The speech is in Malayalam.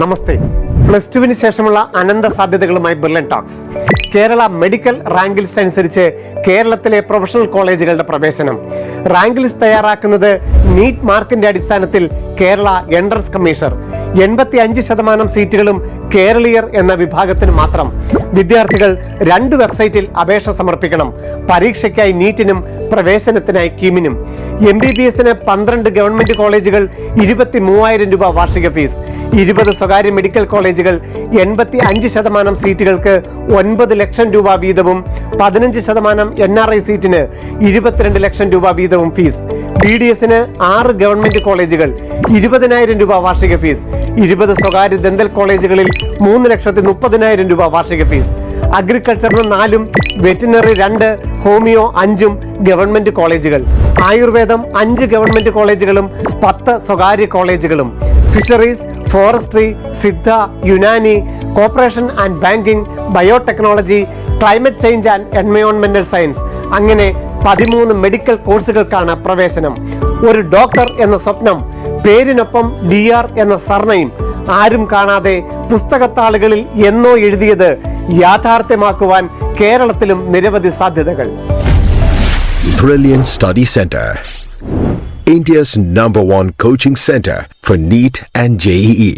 നമസ്തേ. പ്ലസ് ടുവിന് ശേഷമുള്ള അനന്ത സാധ്യതകളുമായി ബിർലൻ talks. Kerala medical rank list അനുസരിച്ച് കേരളത്തിലെ പ്രൊഫഷണൽ കോളേജുകളുടെ പ്രവേശനം. റാങ്ക് ലിസ്റ്റ് തയ്യാറാക്കുന്നത് നീറ്റ് മാർക്കിന്റെ അടിസ്ഥാനത്തിൽ കേരള എൻട്രൻസ് കമ്മീഷണർ. 85% സീറ്റുകളും കേരളീയർ എന്ന വിഭാഗത്തിന് മാത്രം. വിദ്യാർത്ഥികൾ 2 വെബ്സൈറ്റിൽ അപേക്ഷ സമർപ്പിക്കണം. പരീക്ഷയ്ക്കായി നീറ്റിനും പ്രവേശനത്തിനായി കീമിനും. MBBSന് 12 ഗവൺമെന്റ് കോളേജുകൾ 23,000 രൂപ വാർഷിക ഫീസ്. 20 സ്വകാര്യ മെഡിക്കൽ കോളേജുകൾ 85% സീറ്റുകൾക്ക് 9 ലക്ഷം രൂപ വീതവും 15% NRI സീറ്റിന് 22 ലക്ഷം രൂപ വീതവും ഫീസ്. BDSന് 6 ഗവൺമെന്റ് കോളേജുകൾ 20,000 രൂപ വാർഷിക ഫീസ്. 20 സ്വകാര്യ ദന്തൽ കോളേജുകളിൽ 3,30,000 രൂപ വാർഷിക ഫീസ്. അഗ്രികൾച്ചറിന് 4, വെറ്റിനറി 2, ഹോമിയോ 5 ഗവൺമെന്റ് കോളേജുകൾ. ആയുർവേദം 5 ഗവൺമെന്റ് കോളേജുകളും 10 സ്വകാര്യ കോളേജുകളും. Fisheries, forestry, Siddha, Unani, corporation and banking, biotechnology, climate change and എൻവയോൺമെന്റൽ സയൻസ്, അങ്ങനെ 13 മെഡിക്കൽ കോഴ്സുകൾക്കാണ് പ്രവേശനം. ഒരു ഡോക്ടർ എന്ന സ്വപ്നം, പേരിനൊപ്പം DR എന്ന സർനെയിം, ആരും കാണാതെ പുസ്തകത്താളുകളിൽ എന്നോ എഴുതിയത് യാഥാർത്ഥ്യമാക്കുവാൻ കേരളത്തിലും നിരവധി സാധ്യതകൾ. Brilliant Study Center, India's #1 coaching center for NEET and JEE.